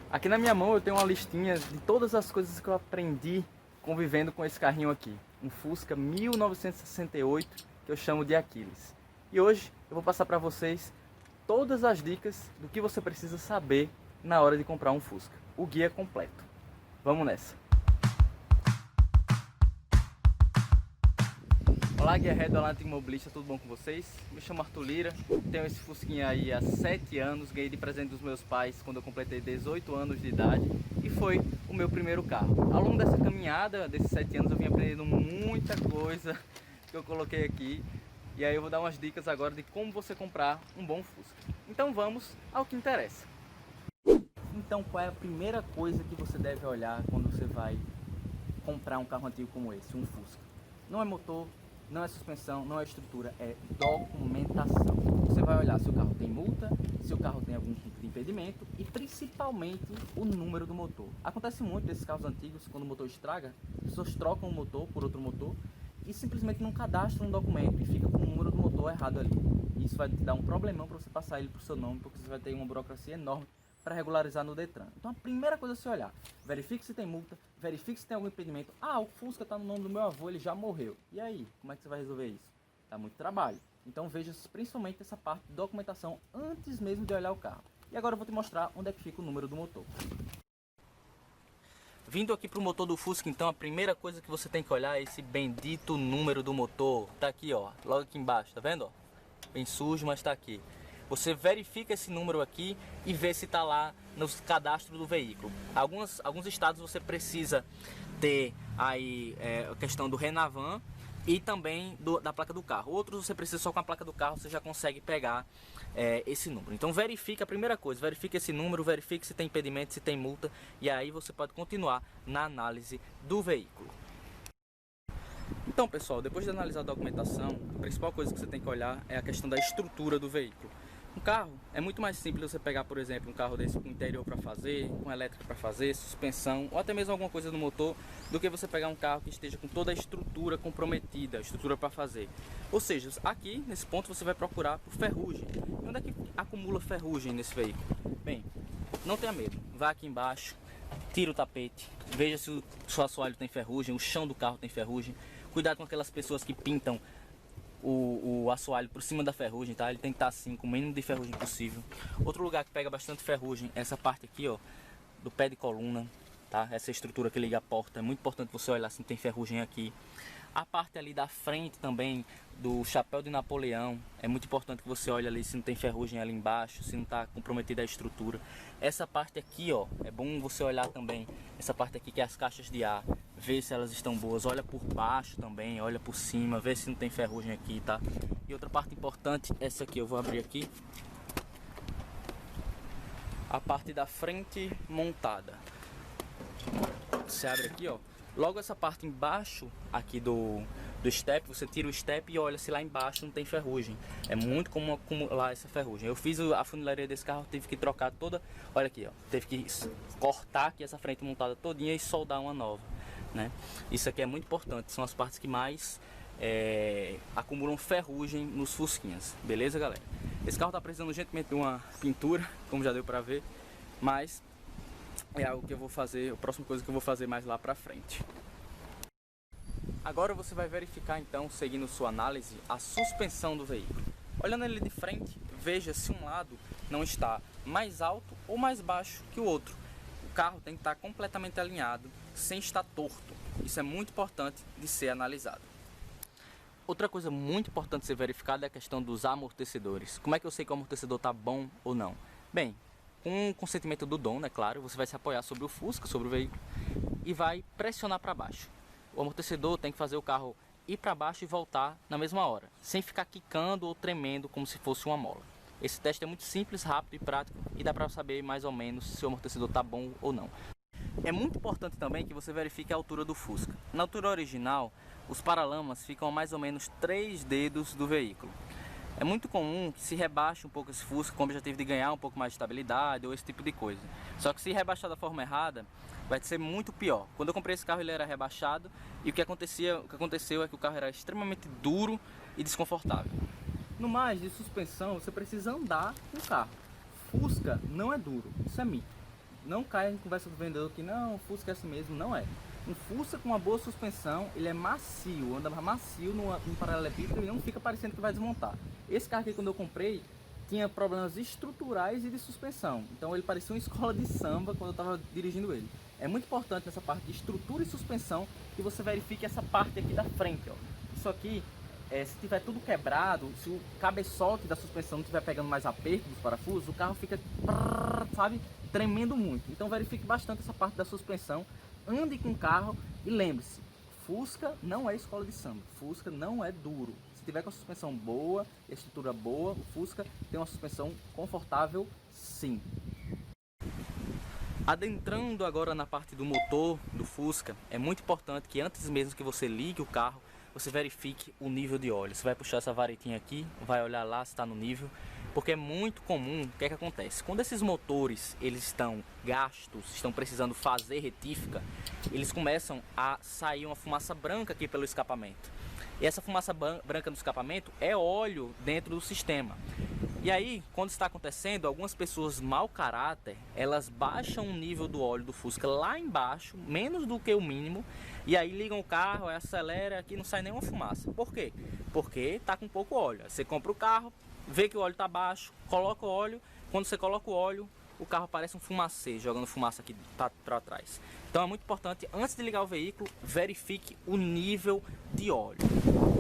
Aqui na minha mão eu tenho uma listinha de todas as coisas que eu aprendi convivendo com esse carrinho aqui. Um Fusca 1968 que eu chamo de Aquiles. E hoje eu vou passar para vocês todas as dicas do que você precisa saber na hora de comprar um Fusca. O guia completo. Vamos nessa! Olá, guerreiro do Atlântico Imobilista, tudo bom com vocês? Me chamo Arthur Lira, tenho esse Fusquinha aí há 7 anos, ganhei de presente dos meus pais quando eu completei 18 anos de idade e foi o meu primeiro carro. Ao longo dessa caminhada, desses 7 anos, eu vim aprendendo muita coisa que eu coloquei aqui e aí eu vou dar umas dicas agora de como você comprar um bom Fusca. Então vamos ao que interessa. Então, qual é a primeira coisa que você deve olhar quando você vai comprar um carro antigo como esse, um Fusca? Não é motor, não é suspensão, não é estrutura, é documentação. Você vai olhar se o carro tem multa, se o carro tem algum tipo de impedimento e principalmente o número do motor. Acontece muito nesses carros antigos, quando o motor estraga, as pessoas trocam o motor por outro motor e simplesmente não cadastram um documento e fica com o número do motor errado ali. Isso vai te dar um problemão para você passar ele para o seu nome, porque você vai ter uma burocracia enorme para regularizar no Detran. Então a primeira coisa é você olhar, verifique se tem multa, verifique se tem algum impedimento. Ah, o Fusca está no nome do meu avô, ele já morreu. E aí, como é que você vai resolver isso? Dá muito trabalho. Então veja principalmente essa parte de documentação antes mesmo de olhar o carro. E agora eu vou te mostrar onde é que fica o número do motor. Vindo aqui para o motor do Fusca, então a primeira coisa que você tem que olhar é esse bendito número do motor. Tá aqui, ó, logo aqui embaixo, tá vendo? Ó? Bem sujo, mas tá aqui. Você verifica esse número aqui e vê se está lá no cadastro do veículo. Alguns estados você precisa ter aí a questão do Renavan e também da placa do carro. Outros você precisa só com a placa do carro, você já consegue pegar esse número. Então verifica a primeira coisa, verifica esse número, verifique se tem impedimento, se tem multa e aí você pode continuar na análise do veículo. Então pessoal, depois de analisar a documentação, a principal coisa que você tem que olhar é a questão da estrutura do veículo. Um carro é muito mais simples você pegar, por exemplo, um carro desse com interior para fazer, com elétrica para fazer, suspensão ou até mesmo alguma coisa no motor, do que você pegar um carro que esteja com toda a estrutura comprometida, a estrutura para fazer. Ou seja, aqui nesse ponto você vai procurar por ferrugem. E onde é que acumula ferrugem nesse veículo? Bem, não tenha medo, vá aqui embaixo, tira o tapete, veja se o seu assoalho tem ferrugem, o chão do carro tem ferrugem. Cuidado com aquelas pessoas que pintam o assoalho por cima da ferrugem, tá? Ele tem que estar assim, com o mínimo de ferrugem possível. Outro lugar que pega bastante ferrugem é essa parte aqui, ó, do pé de coluna, tá? Essa estrutura que liga a porta, é muito importante você olhar se não tem ferrugem aqui. A parte ali da frente também, do chapéu de Napoleão, é muito importante que você olhe ali se não tem ferrugem ali embaixo, se não está comprometida a estrutura. Essa parte aqui, ó, é bom você olhar também, essa parte aqui que é as caixas de ar, ver se elas estão boas, olha por baixo também, olha por cima, vê se não tem ferrugem aqui, tá? E outra parte importante, essa aqui, eu vou abrir aqui, a parte da frente montada. Você abre aqui, ó. Logo essa parte embaixo aqui do step, você tira o step e olha se lá embaixo não tem ferrugem. É muito comum acumular essa ferrugem. Eu fiz a funilaria desse carro, tive que trocar toda, olha aqui, ó, teve que cortar aqui essa frente montada todinha e soldar uma nova, né? Isso aqui é muito importante, são as partes que mais acumulam ferrugem nos Fusquinhas, beleza, galera? Esse carro tá precisando urgentemente de uma pintura, como já deu pra ver, mas é algo que eu vou fazer, a próxima coisa que eu vou fazer mais lá pra frente. Agora você vai verificar então, seguindo sua análise, a suspensão do veículo. Olhando ele de frente, veja se um lado não está mais alto ou mais baixo que o outro. O carro tem que estar completamente alinhado, sem estar torto. Isso é muito importante de ser analisado. Outra coisa muito importante de ser verificada é a questão dos amortecedores. Como é que eu sei que o amortecedor está bom ou não? Bem, com o consentimento do dono, é claro, você vai se apoiar sobre o Fusca, sobre o veículo, e vai pressionar para baixo. O amortecedor tem que fazer o carro ir para baixo e voltar na mesma hora, sem ficar quicando ou tremendo como se fosse uma mola. Esse teste é muito simples, rápido e prático e dá para saber mais ou menos se o amortecedor está bom ou não. É muito importante também que você verifique a altura do Fusca. Na altura original, os paralamas ficam a mais ou menos 3 dedos do veículo. É muito comum que se rebaixe um pouco esse Fusca com o objetivo de ganhar um pouco mais de estabilidade ou esse tipo de coisa. Só que se rebaixar da forma errada, vai ser muito pior. Quando eu comprei esse carro ele era rebaixado e o que aconteceu é que o carro era extremamente duro e desconfortável. No mais, de suspensão, você precisa andar com o carro. Fusca não é duro, isso é mito. não caia em conversa do vendedor que não, o Fusca é assim mesmo, não é. Um Fusca com uma boa suspensão, ele é macio, anda macio no paralelepípedo e não fica parecendo que vai desmontar. Esse carro aqui, quando eu comprei, tinha problemas estruturais e de suspensão, então ele parecia uma escola de samba quando eu estava dirigindo ele. É muito importante nessa parte de estrutura e suspensão que você verifique essa parte aqui da frente, ó. Isso aqui, se tiver tudo quebrado, se o cabeçote da suspensão não estiver pegando mais aperto dos parafusos, o carro fica, sabe, tremendo muito. Então verifique bastante essa parte da suspensão, ande com o carro e lembre-se, Fusca não é escola de samba, Fusca não é duro. Se tiver com a suspensão boa, estrutura boa, o Fusca tem uma suspensão confortável, sim. Adentrando agora na parte do motor do Fusca, é muito importante que antes mesmo que você ligue o carro, você verifique o nível de óleo. Você vai puxar essa varetinha aqui, vai olhar lá se está no nível, porque é muito comum, o que é que acontece? Quando esses motores eles estão gastos, estão precisando fazer retífica, eles começam a sair uma fumaça branca aqui pelo escapamento. E essa fumaça branca do escapamento é óleo dentro do sistema. E aí, quando está acontecendo, algumas pessoas mau caráter, elas baixam o nível do óleo do Fusca lá embaixo, menos do que o mínimo, e aí ligam o carro, aí acelera, aqui não sai nenhuma fumaça. Por quê? Porque está com pouco óleo. Você compra o carro, vê que o óleo está baixo, coloca o óleo, quando você coloca o óleo, o carro parece um fumacê, jogando fumaça aqui para trás. Então é muito importante, antes de ligar o veículo, verifique o nível de óleo.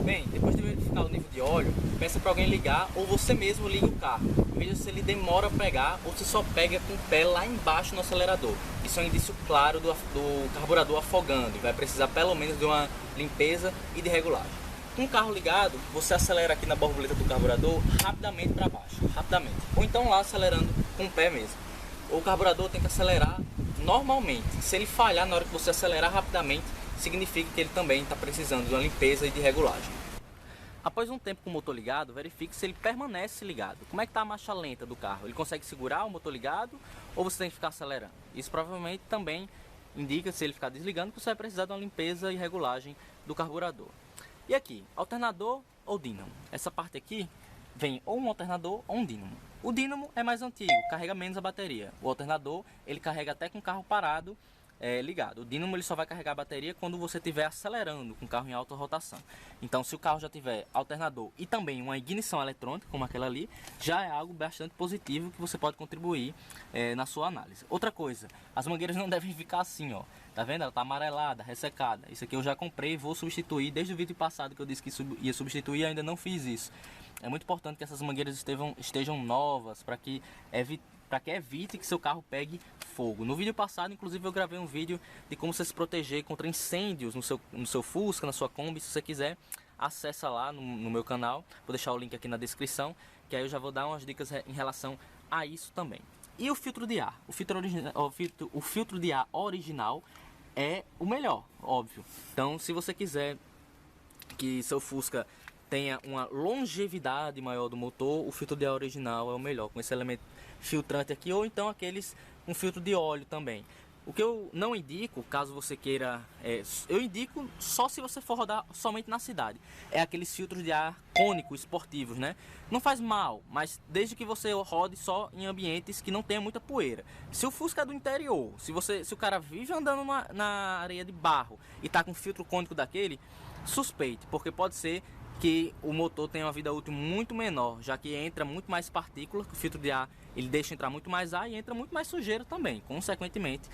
Bem, depois de verificar o nível de óleo, peça para alguém ligar ou você mesmo liga o carro. Veja se ele demora a pegar ou se só pega com o pé lá embaixo no acelerador. Isso é um indício claro do carburador afogando e vai precisar pelo menos de uma limpeza e de regulagem. Com o carro ligado, você acelera aqui na borboleta do carburador rapidamente para baixo, rapidamente. Ou então lá acelerando com o pé mesmo. O carburador tem que acelerar normalmente. Se ele falhar na hora que você acelerar rapidamente, significa que ele também está precisando de uma limpeza e de regulagem. Após um tempo com o motor ligado, verifique se ele permanece ligado. Como é que está a marcha lenta do carro? Ele consegue segurar o motor ligado ou você tem que ficar acelerando? Isso provavelmente também indica, se ele ficar desligando, que você vai precisar de uma limpeza e regulagem do carburador. E aqui, alternador ou dínamo? Essa parte aqui vem ou um alternador ou um dínamo. O dínamo é mais antigo, carrega menos a bateria. O alternador, ele carrega até com o carro parado ligado. O dínamo ele só vai carregar a bateria quando você estiver acelerando com o carro em alta rotação. Então, se o carro já tiver alternador e também uma ignição eletrônica, como aquela ali, já é algo bastante positivo que você pode contribuir na sua análise. Outra coisa, as mangueiras não devem ficar assim, ó. Tá vendo? Ela tá amarelada, ressecada. Isso aqui eu já comprei e vou substituir. Desde o vídeo passado que eu disse que ia substituir, ainda não fiz isso. É muito importante que essas mangueiras estejam novas para que evite que seu carro pegue fogo. No vídeo passado, inclusive, eu gravei um vídeo de como você se proteger contra incêndios no seu Fusca, na sua Kombi. Se você quiser, acessa lá no meu canal. Vou deixar o link aqui na descrição, que aí eu já vou dar umas dicas em relação a isso também. E o filtro de ar? O filtro de ar original é o melhor, óbvio. Então, se você quiser que seu Fusca tenha uma longevidade maior do motor, o filtro de ar original é o melhor, com esse elemento filtrante aqui, ou então aqueles com filtro de óleo também. O que eu não indico, caso você queira, eu indico só se você for rodar somente na cidade. É aqueles filtros de ar cônico, esportivos, né? Não faz mal, mas desde que você rode só em ambientes que não tenha muita poeira. Se o Fusca é do interior, se o cara vive andando na areia de barro e tá com filtro cônico daquele, suspeite, porque pode ser que o motor tenha uma vida útil muito menor, já que entra muito mais partículas, que o filtro de ar ele deixa entrar muito mais ar e entra muito mais sujeira também. Consequentemente,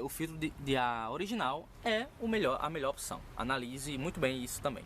o filtro de ar original é a melhor opção. Analise muito bem isso também.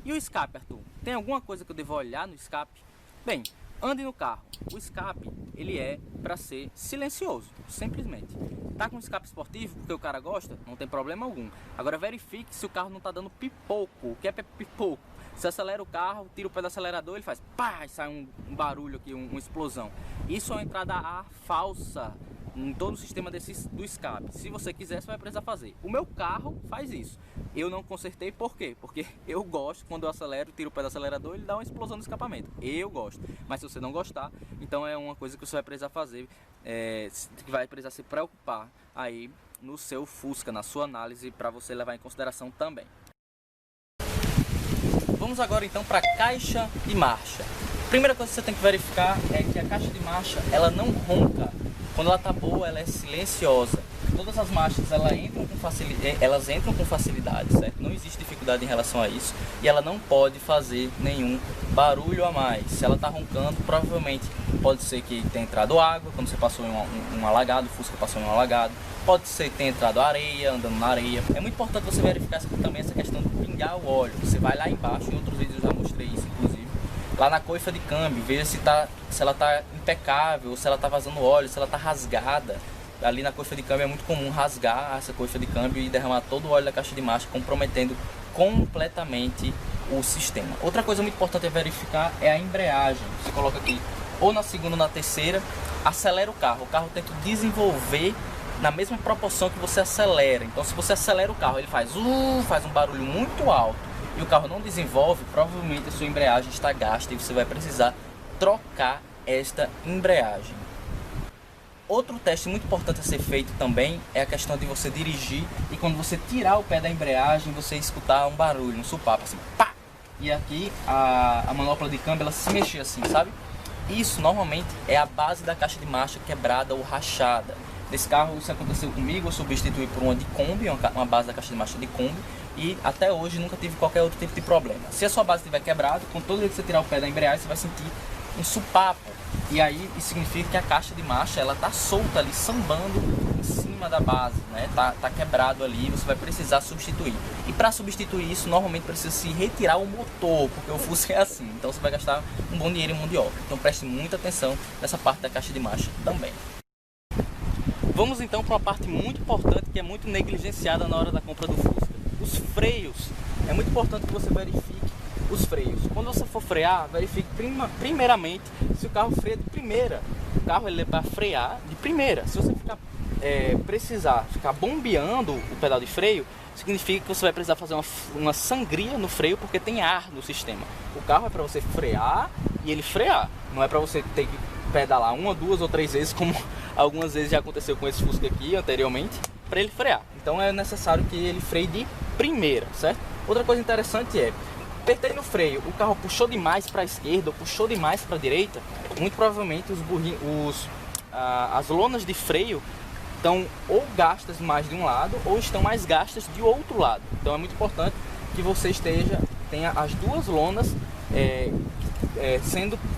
E o escape, Arthur? Tem alguma coisa que eu devo olhar no escape? Bem, ande no carro. O escape, ele é para ser silencioso, simplesmente. Tá com um escape esportivo, porque o cara gosta, não tem problema algum. Agora verifique se o carro não está dando pipoco. O que é pipoco? Você acelera o carro, tira o pé do acelerador, ele faz pá, e sai um barulho aqui, uma explosão. Isso é uma entrada a ar falsa em todo o sistema do escape. Se você quiser, você vai precisar fazer. O meu carro faz isso. Eu não consertei, por quê? Porque eu gosto, quando eu acelero, tiro o pé do acelerador, ele dá uma explosão no escapamento. Eu gosto. Mas se você não gostar, então é uma coisa que você vai precisar fazer, que vai precisar se preocupar aí no seu Fusca, na sua análise, para você levar em consideração também. Vamos agora então para a caixa de marcha. A primeira coisa que você tem que verificar é que a caixa de marcha ela não ronca Quando ela tá boa, ela é silenciosa. Todas as marchas elas entram com facilidade, certo? Não existe dificuldade em relação a isso. E ela não pode fazer nenhum barulho a mais. Se ela tá roncando, provavelmente pode ser que tenha entrado água, quando você passou em um alagado, o Fusca passou em um alagado. Pode ser que tenha entrado areia, andando na areia. É muito importante você verificar também essa questão de pingar o óleo. Você vai lá embaixo, em outros vídeos eu já mostrei isso, inclusive. Lá na coifa de câmbio, veja se ela tá impecável, se ela tá vazando óleo, se ela tá rasgada. Ali na coifa de câmbio é muito comum rasgar essa coifa de câmbio e derramar todo o óleo da caixa de marcha, comprometendo completamente o sistema. Outra coisa muito importante a verificar é a embreagem. Você coloca aqui ou na segunda ou na terceira, acelera o carro tem que desenvolver na mesma proporção que você acelera. Então se você acelera o carro, ele faz um barulho muito alto e o carro não desenvolve, provavelmente a sua embreagem está gasta e você vai precisar trocar esta embreagem. Outro teste muito importante a ser feito também é a questão de você dirigir e quando você tirar o pé da embreagem, você escutar um barulho, um supapo assim, pá! E aqui a manopla de câmbio ela se mexer assim, sabe? Isso normalmente é a base da caixa de marcha quebrada ou rachada. Nesse carro isso aconteceu comigo, eu substituí por uma de Kombi, uma base da caixa de marcha de Kombi, e até hoje nunca tive qualquer outro tipo de problema. Se a sua base estiver quebrada, com todo vez que você tirar o pé da embreagem, você vai sentir um supapo. E aí isso significa que a caixa de marcha ela tá solta ali, sambando em cima da base, né? Tá quebrado ali, você vai precisar substituir. E para substituir isso, normalmente precisa se retirar o motor, porque o Fusca é assim. Então você vai gastar um bom dinheiro em mão de obra. Então preste muita atenção nessa parte da caixa de marcha também. Vamos então para uma parte muito importante que é muito negligenciada na hora da compra do Fusca. Os freios. É muito importante que você verifique os freios. Quando você for frear, verifique primeiramente se o carro freia de primeira. O carro ele é para frear de primeira. Se você precisar ficar bombeando o pedal de freio, significa que você vai precisar fazer uma sangria no freio porque tem ar no sistema. O carro é para você frear e ele frear. Não é para você ter que pedalar uma, duas ou três vezes, como algumas vezes já aconteceu com esse Fusca aqui anteriormente, para ele frear. Então é necessário que ele freie de primeira, certo? Outra coisa interessante é, apertei no freio, o carro puxou demais para a esquerda ou puxou demais para a direita, muito provavelmente as lonas de freio estão ou gastas mais de um lado ou estão mais gastas de outro lado. Então é muito importante que você tenha as duas lonas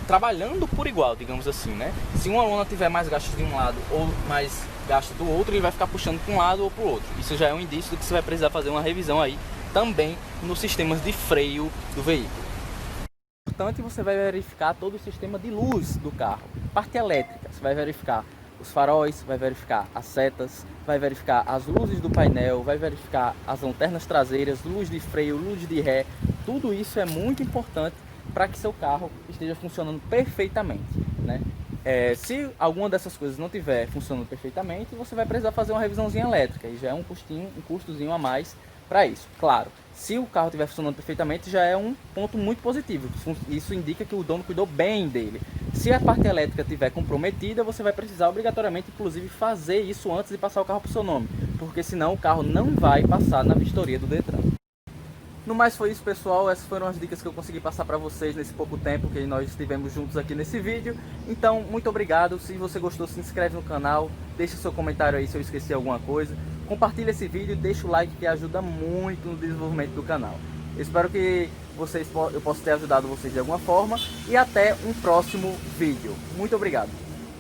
trabalhando por igual, digamos assim, né? Se uma lona tiver mais gastas de um lado ou mais gasta do outro, ele vai ficar puxando para um lado ou para o outro. Isso já é um indício de que você vai precisar fazer uma revisão aí também nos sistemas de freio do veículo. Portanto, você vai verificar todo o sistema de luz do carro. Parte elétrica, você vai verificar os faróis, vai verificar as setas, vai verificar as luzes do painel, vai verificar as lanternas traseiras, luz de freio, luz de ré. Tudo isso é muito importante para que seu carro esteja funcionando perfeitamente, né? Se alguma dessas coisas não estiver funcionando perfeitamente, você vai precisar fazer uma revisãozinha elétrica e já é um custozinho a mais para isso. Claro, se o carro estiver funcionando perfeitamente, já é um ponto muito positivo. Isso indica que o dono cuidou bem dele. Se a parte elétrica estiver comprometida, você vai precisar obrigatoriamente, inclusive, fazer isso antes de passar o carro para o seu nome, porque senão o carro não vai passar na vistoria do Detran. No mais foi isso, pessoal, essas foram as dicas que eu consegui passar para vocês nesse pouco tempo que nós estivemos juntos aqui nesse vídeo. Então, muito obrigado, se você gostou, se inscreve no canal, deixa seu comentário aí se eu esqueci alguma coisa, compartilha esse vídeo e deixa o like que ajuda muito no desenvolvimento do canal. Eu espero que eu possa ter ajudado vocês de alguma forma e até um próximo vídeo. Muito obrigado!